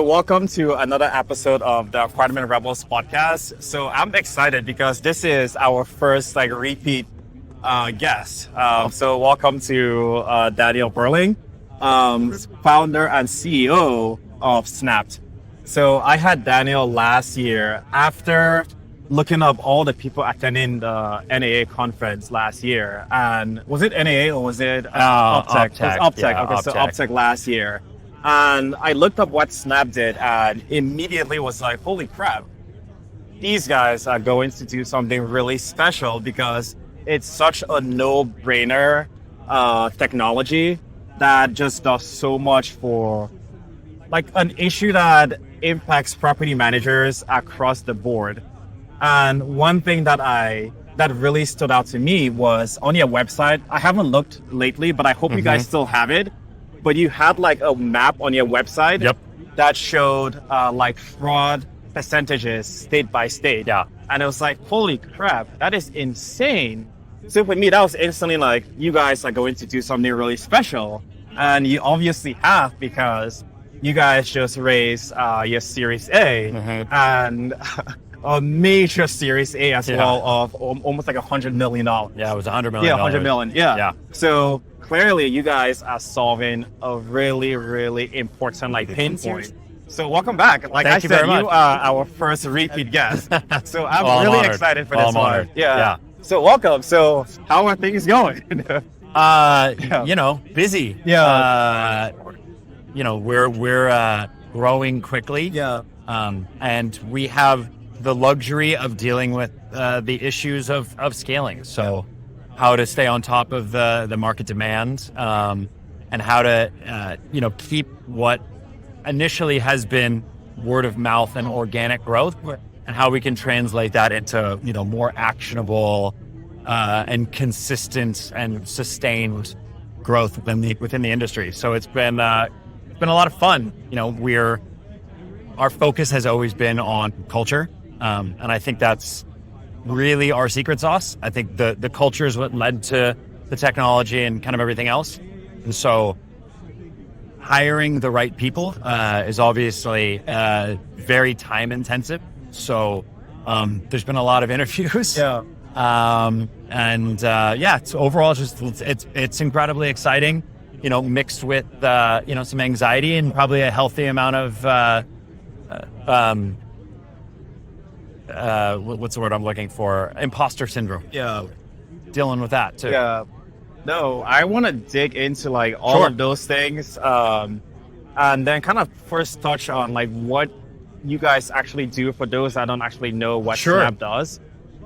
Welcome to another episode of the Apartment Rebels podcast. So I'm excited because this is our first repeat guest. So welcome to Daniel Burling, founder and CEO of Snappt. So I had Daniel last year after looking up all the people attending the NAA conference last year. And was it NAA or was it Uptech? It was Uptech. Yeah, okay, Uptech. so Uptech last year. And I looked up what Snappt did and immediately was like, holy crap, these guys are going to do something really special because it's such a no-brainer technology that just does so much for an issue that impacts property managers across the board. And one thing that really stood out to me was on your website. I haven't looked lately, but I hope you guys still have it. But you had a map on your website that showed fraud percentages state by state. Yeah. And it was like, holy crap, that is insane. So for me, that was instantly you guys are going to do something really special. And you obviously have, because you guys just raised your Series A and a major Series A as well of almost $100 million. Yeah, it was $100 million. Yeah, $100 million. Yeah. Yeah. So clearly, you guys are solving a really, really important pain point. So welcome back. Thank you very much. You are our first repeat guest. So I'm I'm really honored. excited for I'm this one. honored. Yeah. Yeah. So welcome. So how are things going? Busy. Yeah. We're growing quickly. Yeah. And we have the luxury of dealing with the issues of scaling. So how to stay on top of the market demand, and how to keep what initially has been word of mouth and organic growth, and how we can translate that into more actionable and consistent and sustained growth within the industry. So it's been a lot of fun. Our focus has always been on culture, and I think that's really our secret sauce. I think the culture is what led to the technology and kind of everything else. And so hiring the right people is obviously very time intensive. So there's been a lot of interviews. Yeah. It's overall it's incredibly exciting, mixed with some anxiety and probably a healthy amount of what's the word I'm looking for? Imposter syndrome. Yeah. Dealing with that too. Yeah. No, I want to dig into all of those things, and then kind of first touch on what you guys actually do for those that don't actually know what Snappt does.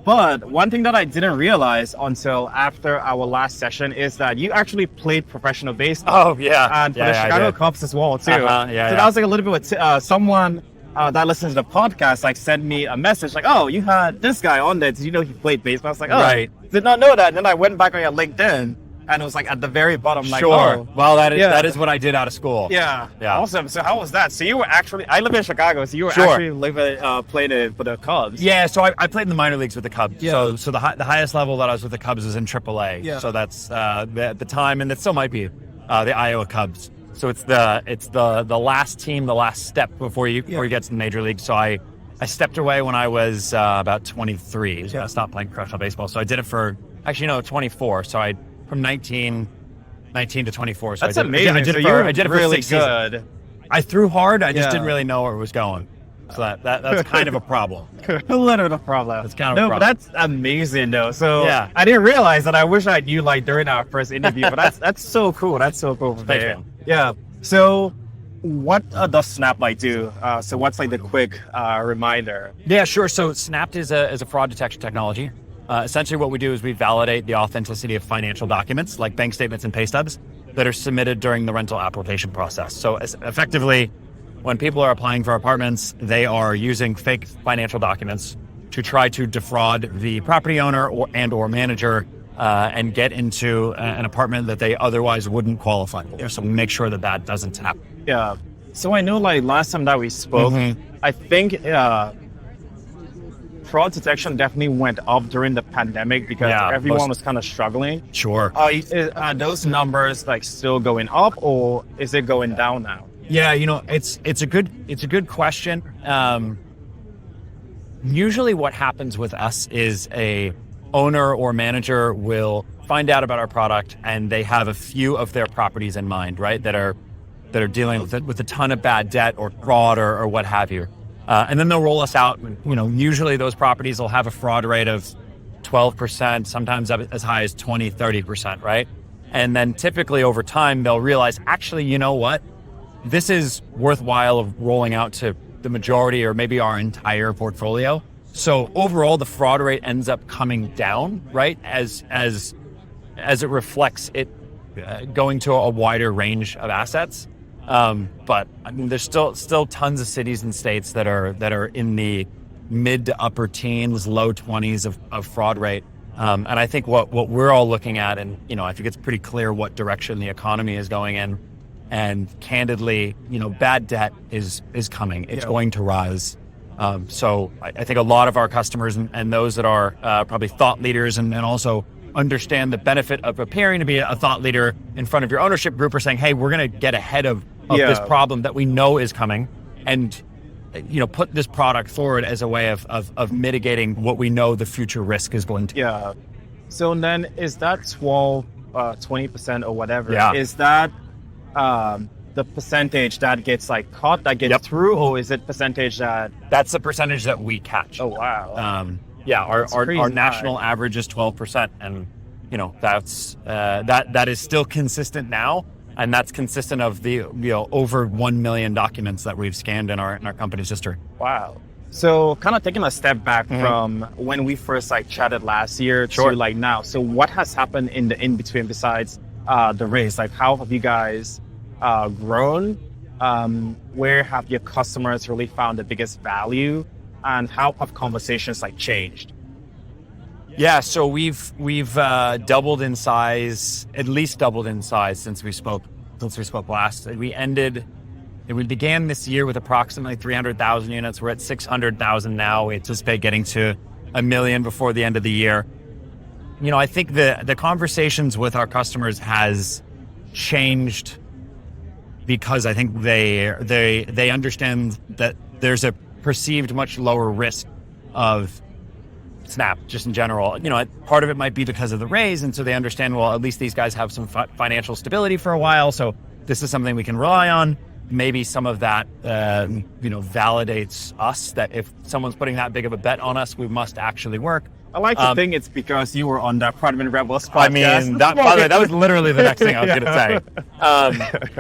But one thing that I didn't realize until after our last session is that you actually played professional baseball. Oh yeah, and for the Chicago Cubs as well too. That was a little bit with someone that listens to the podcast sent me a message oh, you had this guy on there. Did you know he played baseball? I was like, oh, right. Did not know that. And then I went back on your LinkedIn. And it was at the very bottom, Oh. Well, that is what I did out of school. Yeah. Yeah. Awesome. So how was that? So you were actually, I live in Chicago, so you were actually playing for the Cubs. Yeah. So I played in the minor leagues with the Cubs. Yeah. So the highest level that I was with the Cubs was in AAA. Yeah. So that's at the time, and it still might be the Iowa Cubs. So it's the last team, the last step before you get to the major league. So I stepped away when I was about 23. So I stopped playing professional baseball. So I did it for 24. So from 19 to 24. So That's amazing. I did it for really 6 good. seasons. I threw hard. I just didn't really know where it was going. So that's kind of a problem. A little bit of a problem. That's kind of a problem. But that's amazing though. So Yeah. I didn't realize that. I wish I knew during our first interview, but that's so cool. That's so cool. Thanks, man. Yeah. So what does Snapbite do? So what's the quick reminder? Yeah, sure. So Snappt is a fraud detection technology. Essentially what we do is we validate the authenticity of financial documents like bank statements and pay stubs that are submitted during the rental application process. So effectively, when people are applying for apartments, they are using fake financial documents to try to defraud the property owner or manager and get into an apartment that they otherwise wouldn't qualify for. So we make sure that doesn't happen. Yeah. So I know last time that we spoke, I think fraud detection definitely went up during the pandemic because everyone was kind of struggling. Sure. Are those numbers still going up, or is it going down now? Yeah, it's a good question. Usually what happens with us is a owner or manager will find out about our product and they have a few of their properties in mind, right? That are dealing with a ton of bad debt or fraud or what have you. And then they'll roll us out. Usually those properties will have a fraud rate of 12%, sometimes as high as 20, 30%, right? And then typically over time, they'll realize, actually, you know what? This is worthwhile of rolling out to the majority or maybe our entire portfolio. So overall, the fraud rate ends up coming down, right? As it reflects it going to a wider range of assets. But I mean, there's still tons of cities and states that are in the mid to upper teens, low 20s of fraud rate. And I think what we're all looking at, and I think it's pretty clear what direction the economy is going in. And candidly, bad debt is coming. It's going to rise. So I think a lot of our customers and those that are probably thought leaders and also understand the benefit of appearing to be a thought leader in front of your ownership group are saying, hey, we're going to get ahead of this problem that we know is coming and put this product forward as a way of mitigating what we know the future risk is going to be. Yeah. So then is that 12, 20% or whatever? Yeah. Is that the percentage that gets caught, that gets through, or is it percentage that... That's the percentage that we catch. Oh, wow. Our national average is 12%. And, that's that is still consistent now. And that's consistent of the over 1 million documents that we've scanned in our company's history. Wow. So kind of taking a step back from when we first chatted last year to now. So what has happened in the in-between besides the raise? How have you guys grown? Where have your customers really found the biggest value? And how have conversations changed? Yeah, so we've doubled in size, at least doubled in size since we spoke last. We began this year with approximately 300,000 units. We're at 600,000 now. We anticipate getting to 1 million before the end of the year. I think the conversations with our customers has changed because I think they understand that there's a perceived much lower risk of Snappt just in general. Part of it might be because of the raise, and so they understand, well, at least these guys have some financial stability for a while, so this is something we can rely on. Maybe some of that validates us that if someone's putting that big of a bet on us, we must actually work. I like to think it's because you were on that Prime Rebels podcast. By the way, that was literally the next thing I was going to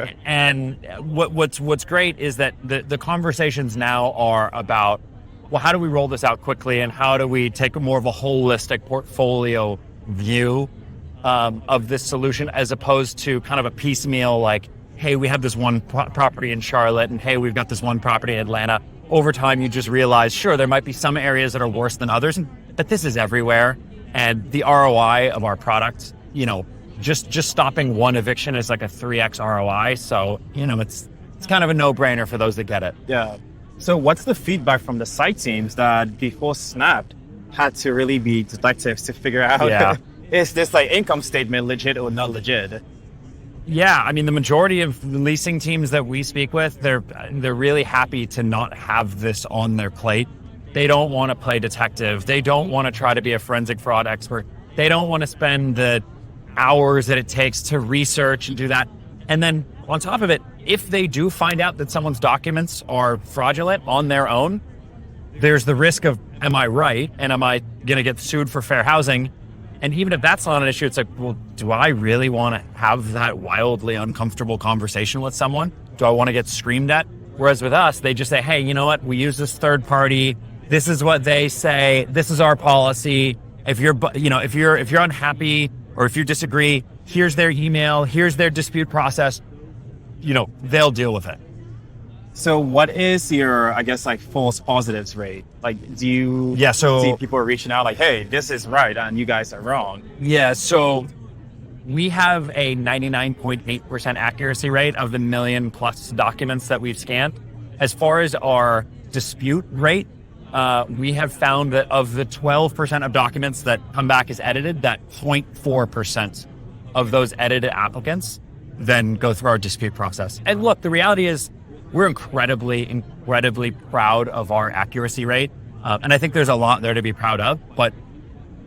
say. And what's great is that the conversations now are about, well, how do we roll this out quickly, and how do we take more of a holistic portfolio view of this solution, as opposed to kind of a piecemeal, hey, we have this one property in Charlotte, and hey, we've got this one property in Atlanta. Over time, you just realize, sure, there might be some areas that are worse than others, but this is everywhere. And the ROI of our product, just stopping one eviction is like a 3x ROI. So, it's kind of a no-brainer for those that get it. Yeah. So what's the feedback from the site teams that before Snappt had to really be detectives to figure out, is this income statement legit or not legit? Yeah, I mean, the majority of the leasing teams that we speak with, they're really happy to not have this on their plate. They don't want to play detective. They don't want to try to be a forensic fraud expert. They don't want to spend the hours that it takes to research and do that. And then on top of it, if they do find out that someone's documents are fraudulent on their own, there's the risk of, am I right? And am I going to get sued for fair housing? And even if that's not an issue, it's well, do I really want to have that wildly uncomfortable conversation with someone? Do I want to get screamed at? Whereas with us, they just say, hey, you know what? We use this third party. This is what they say. This is our policy. If you're unhappy or if you disagree, here's their email. Here's their dispute process. They'll deal with it. So what is your, false positives rate? Do you see people reaching out hey, this is right and you guys are wrong? Yeah, so we have a 99.8% accuracy rate of the 1 million plus documents that we've scanned. As far as our dispute rate, we have found that of the 12% of documents that come back as edited, that 0.4% of those edited applicants then go through our dispute process. And look, the reality is we're incredibly proud of our accuracy rate. And I think there's a lot there to be proud of, but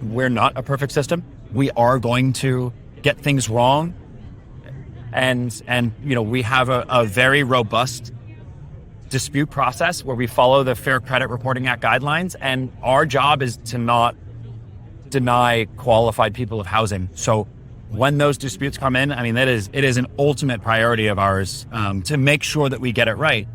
we're not a perfect system. We are going to get things wrong. And we have a very robust dispute process where we follow the Fair Credit Reporting Act guidelines, and our job is to not deny qualified people of housing. So when those disputes come in, I mean, it is an ultimate priority of ours to make sure that we get it right.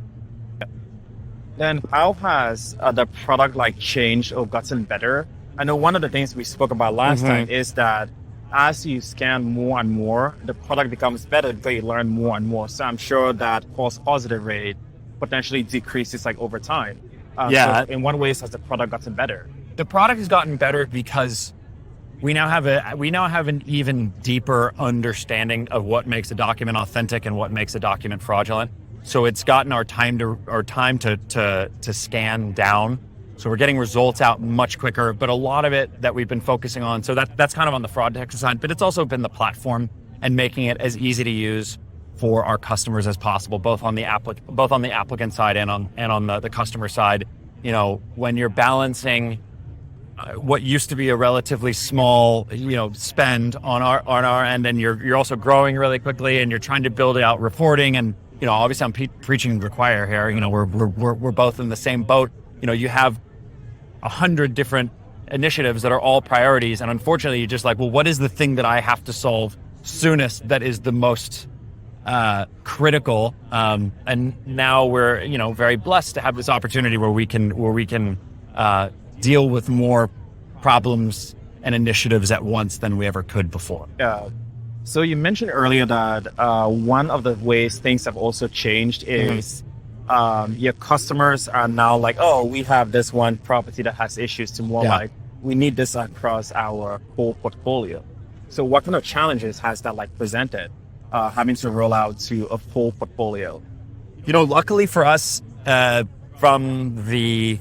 Then how has the product changed or gotten better? I know one of the things we spoke about last time is that as you scan more and more, the product becomes better because you learn more and more. So I'm sure that false positive rate potentially decreases over time. So in what ways has the product gotten better? The product has gotten better because we now have an even deeper understanding of what makes a document authentic and what makes a document fraudulent. So it's gotten our time to scan down. So we're getting results out much quicker, but a lot of it that we've been focusing on. So that's kind of on the fraud detection side, but it's also been the platform and making it as easy to use for our customers as possible, both on the applicant side and on the customer side. When you're balancing what used to be a relatively small, spend on our end, and you're also growing really quickly, and you're trying to build out reporting, and obviously I'm preaching to the choir here. We're both in the same boat. You have 100 different initiatives that are all priorities, and unfortunately, you're just well, what is the thing that I have to solve soonest that is the most critical? And now we're very blessed to have this opportunity where we can deal with more problems and initiatives at once than we ever could before. Yeah. So you mentioned earlier that one of the ways things have also changed is your customers are now oh, we have this one property that has issues, to more we need this across our whole portfolio. So what kind of challenges has that presented, having to roll out to a full portfolio? Luckily for us, from the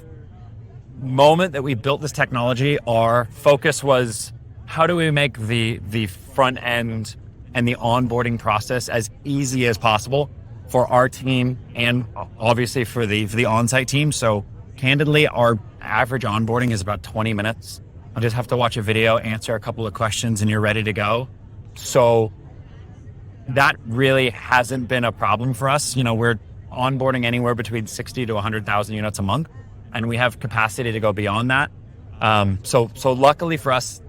moment that we built this technology, our focus was how do we make the front end and the onboarding process as easy as possible for our team and obviously for the on-site team. So candidly, our average onboarding is about 20 minutes. I'll just have to watch a video, answer a couple of questions, and you're ready to go. So that really hasn't been a problem for us. We're onboarding anywhere between 60 to 100,000 units a month, and we have capacity to go beyond that. So luckily for us,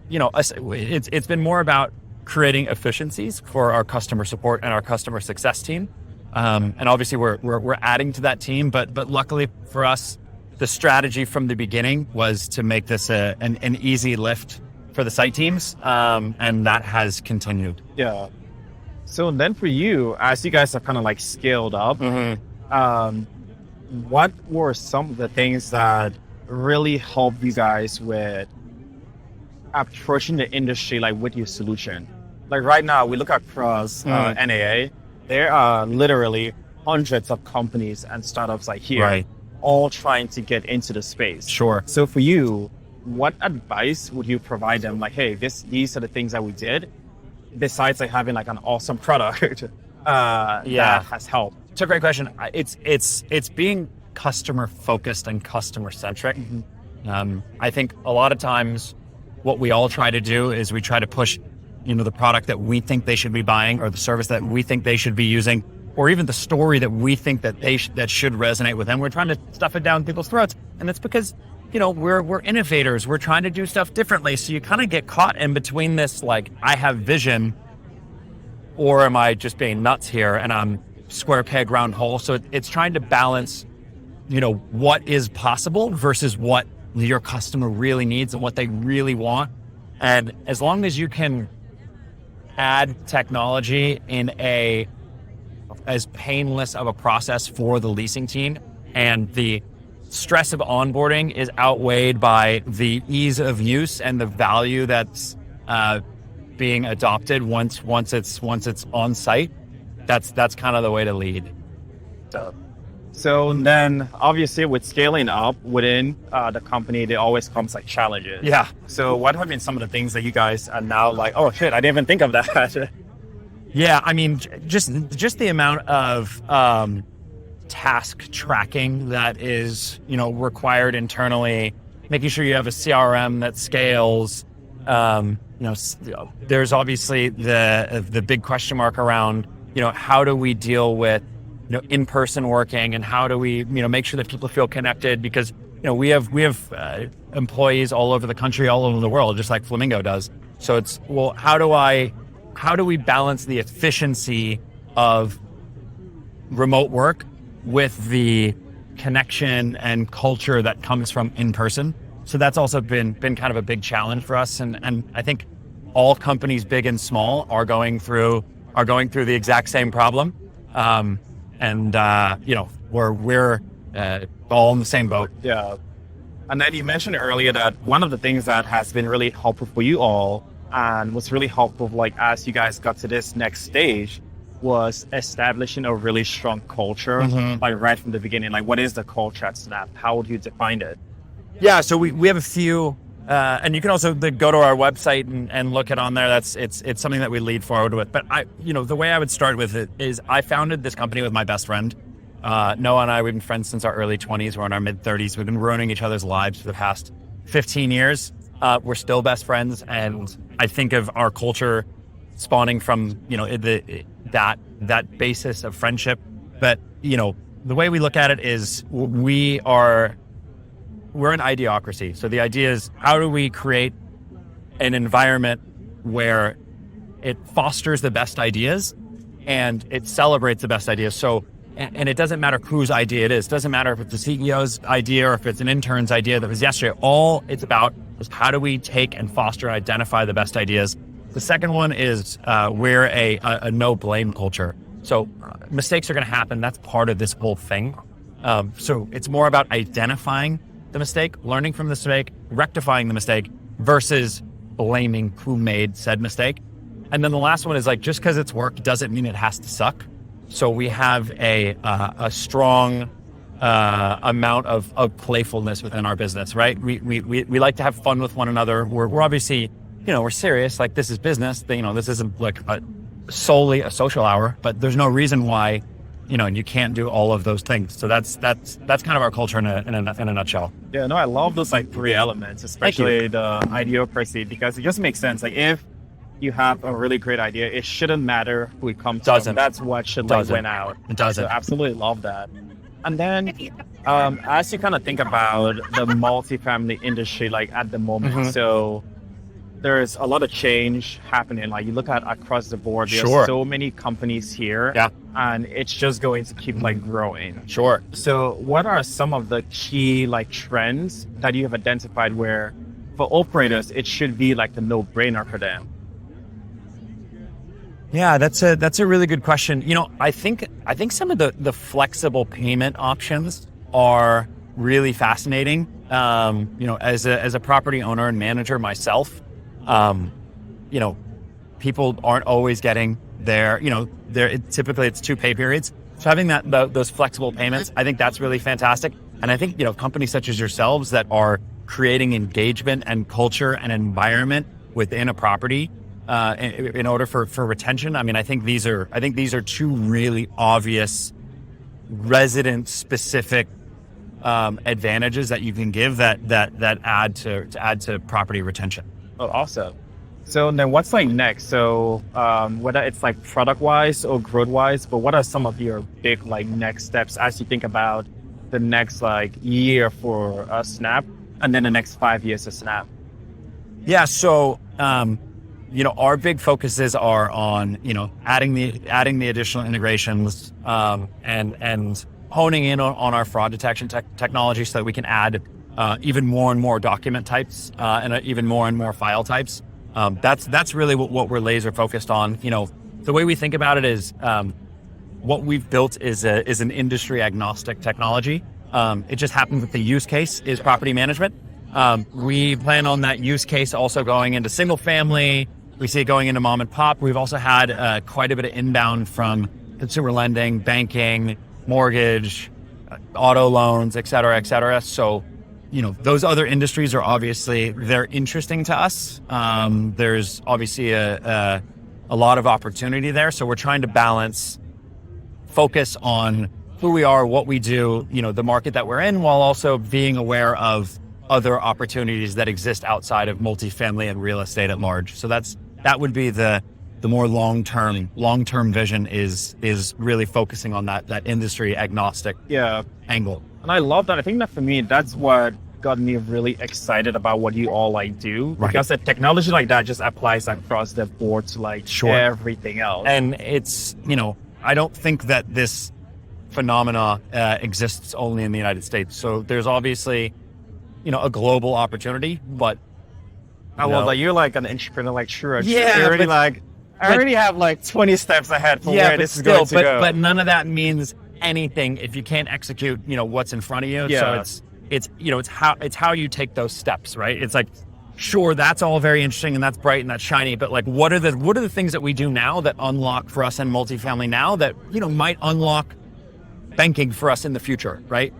it's been more about creating efficiencies for our customer support and our customer success team. And obviously we're adding to that team, but luckily for us, the strategy from the beginning was to make this an easy lift for the site teams. And that has continued. Yeah. So then for you, as you guys have kind of scaled up, what were some of the things that really helped you guys with approaching the industry with your solution? Right now, we look across NAA, there are literally hundreds of companies and startups here, all trying to get into the space. Sure. So for you, what advice would you provide them? These are the things that we did, besides having an awesome product that has helped. It's a great question. It's being customer focused and customer centric. I think a lot of times what we all try to do is we try to push, the product that we think they should be buying, or the service that we think they should be using, or even the story that we think that that should resonate with them. We're trying to stuff it down people's throats, and that's because we're innovators. We're trying to do stuff differently. So you kind of get caught in between this, I have vision, or am I just being nuts here and I'm square peg round hole? So it's trying to balance, what is possible versus what your customer really needs and what they really want. And as long as you can add technology in as painless of a process for the leasing team, and the stress of onboarding is outweighed by the ease of use and the value that's being adopted once it's on site, that's kind of the way to lead. So then obviously with scaling up within the company, there always comes challenges. Yeah. So what have been some of the things that you guys are now oh shit, I didn't even think of that. Yeah, I mean, just the amount of task tracking that is, required internally, making sure you have a CRM that scales. There's obviously the big question mark around, how do we deal with, in-person working, and how do we, make sure that people feel connected, because, we have employees all over the country, all over the world, just like Flamingo does. So it's, well, how do we balance the efficiency of remote work with the connection and culture that comes from in person? So that's also been kind of a big challenge for us, and I think all companies, big and small, are going through the exact same problem, we're all in the same boat. Yeah. And then you mentioned earlier that one of the things that has been really helpful for you all and was really helpful, like as you guys got to this next stage, was establishing a really strong culture, like right from the beginning. Like, what is the culture at Snappt? How would you define it? Yeah, so we have a few, and you can also go to our website and look it on there. It's something that we lead forward with. But the way I would start with it is, I founded this company with my best friend. Noah and I, we've been friends since our early 20s. We're in our mid 30s. We've been ruining each other's lives for the past 15 years. We're still best friends, and I think of our culture spawning from that basis of friendship. But the way we look at it is, we're an ideocracy. So the idea is, how do we create an environment where it fosters the best ideas and it celebrates the best ideas? So, and it doesn't matter whose idea it is. It doesn't matter if it's the CEO's idea or if it's an intern's idea that was yesterday. All it's about is, how do we take and foster and identify the best ideas? The second one is we're a no blame culture. So mistakes are going to happen. That's part of this whole thing. So it's more about identifying the mistake, learning from the mistake, rectifying the mistake, versus blaming who made said mistake. And then the last one is, like, just because it's work doesn't mean it has to suck. So we have a strong amount of playfulness within our business, right? We like to have fun with one another. We're obviously, we're serious. Like, this is business. This isn't like solely a social hour, but there's no reason why, you can't do all of those things. So that's kind of our culture in a nutshell. Yeah, no, I love those like three elements, especially the ideocracy, because it just makes sense. Like, if you have a really great idea, it shouldn't matter who it comes from. That's what should win out. It doesn't. So absolutely love that. And then as you kind of think about the multifamily industry, like at the moment, so there's a lot of change happening. Like, you look at across the board, there's so many companies here, and it's just going to keep like growing. Sure. So what are some of the key like trends that you have identified where for operators, it should be like the no-brainer for them? Yeah, that's a really good question. I think some of the flexible payment options are really fascinating. As a property owner and manager myself, people aren't always getting typically it's 2 pay periods. So having those flexible payments, I think that's really fantastic. And I think, companies such as yourselves that are creating engagement and culture and environment within a property, in order for retention. I mean, I think these are 2 really obvious resident specific advantages that you can give that add to property retention. Oh, awesome. So then what's like next? So whether it's like product wise or growth wise, but what are some of your big like next steps as you think about the next like year for Snappt, and then the next 5 years of Snappt? Yeah. So, our big focuses are on, adding the additional integrations, and honing in on our fraud detection technology so that we can add even more and more document types, and even more and more file types. That's really what we're laser focused on. The way we think about it is, what we've built is an industry agnostic technology. It just happens that the use case is property management. We plan on that use case also going into single family. We see it going into mom and pop. We've also had quite a bit of inbound from consumer lending, banking, mortgage, auto loans, et cetera, et cetera. So, those other industries are obviously, they're interesting to us. There's obviously a a lot of opportunity there. So we're trying to balance focus on who we are, what we do, the market that we're in, while also being aware of other opportunities that exist outside of multifamily and real estate at large. So that would be the more long-term vision is really focusing on that industry agnostic angle. And I love that. I think that for me, that's what got me really excited about what you all do. Right. Because the technology like that just applies across the board to everything else. And it's, I don't think that this phenomena exists only in the United States. So there's obviously, a global opportunity, but I love that you're like an entrepreneur, sure. Yeah, you're already I already have 20 steps ahead for where this is going to go. But none of that means anything if you can't execute, what's in front of you. Yeah. So it's how you take those steps, right? It's like, sure, that's all very interesting and that's bright and that's shiny, but like, what are the things that we do now that unlock for us in multifamily now that, might unlock banking for us in the future, right?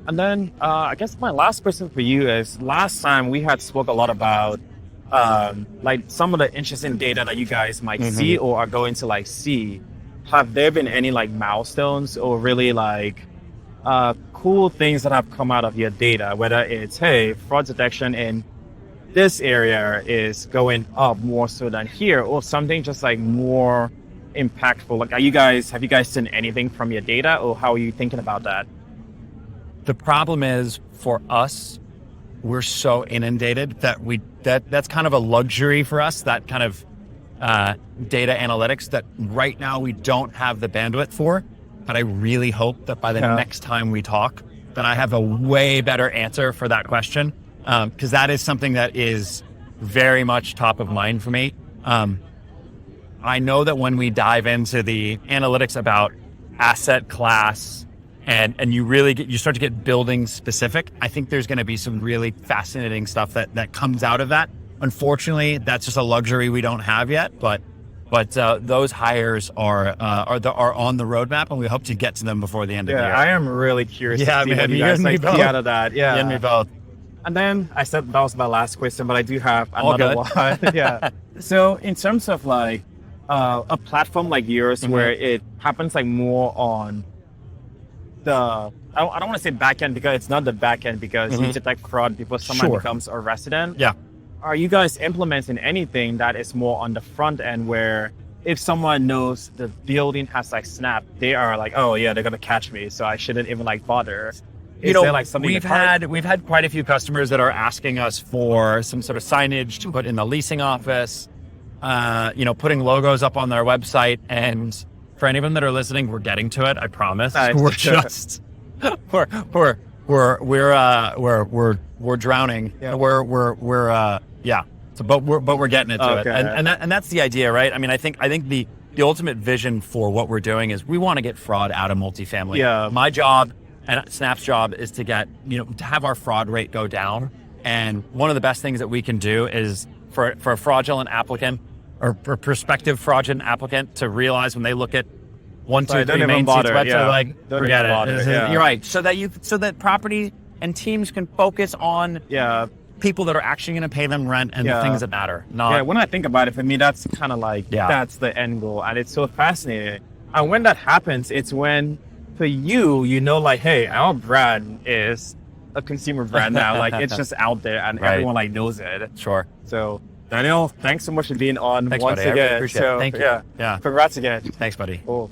And then I guess my last question for you is, last time we had spoke a lot about some of the interesting data that you guys might see or are going to see. Have there been any milestones or really cool things that have come out of your data, whether it's, hey, fraud detection in this area is going up more so than here, or something just more impactful? Have you guys seen anything from your data, or how are you thinking about that? The problem is, for us, we're so inundated that that's kind of a luxury for us, that kind of data analytics that right now we don't have the bandwidth for. But I really hope that by the next time we talk, that I have a way better answer for that question, because that is something that is very much top of mind for me. I know that when we dive into the analytics about asset class and you start to get building specific, I think there's going to be some really fascinating stuff that comes out of that. Unfortunately, that's just a luxury we don't have yet, but those hires are on the roadmap, and we hope to get to them before the end of the year. I am really curious to see what you guys see out of that. Yeah, you and me both. And then I said that was my last question, but I do have another one. Yeah. So in terms of a platform like yours, where it happens more on the, I don't want to say back end, because it's not the back end, because you detect fraud before someone becomes a resident. Yeah. Are you guys implementing anything that is more on the front end, where if someone knows the building has Snappt, they are oh yeah, they're gonna catch me, so I shouldn't even buther? Is there something we've had quite a few customers that are asking us for some sort of signage to put in the leasing office, putting logos up on their website. And for any of them that are listening, we're getting to it. I promise. We're just we're drowning. Yeah. So, but we're getting it to it, and that's the idea, right? I mean, I think the ultimate vision for what we're doing is we want to get fraud out of multifamily. Yeah. My job and Snappt's job is to get to have our fraud rate go down. And one of the best things that we can do is for a fraudulent applicant or prospective fraudulent applicant to realize when they look at 1, 2, 3 main seats website, forget it. You're right. So that property and teams can focus on people that are actually going to pay them rent and the things that matter. When I think about it, for me, that's kind of that's the end goal, and it's so fascinating. And when that happens, it's when for you, hey, our brand is a consumer brand now. It's just out there, and everyone knows it. Sure. So, Daniel, thanks so much for being on once buddy. again. I really appreciate it. Thank you. Yeah. Congrats again. Thanks, buddy. Cool.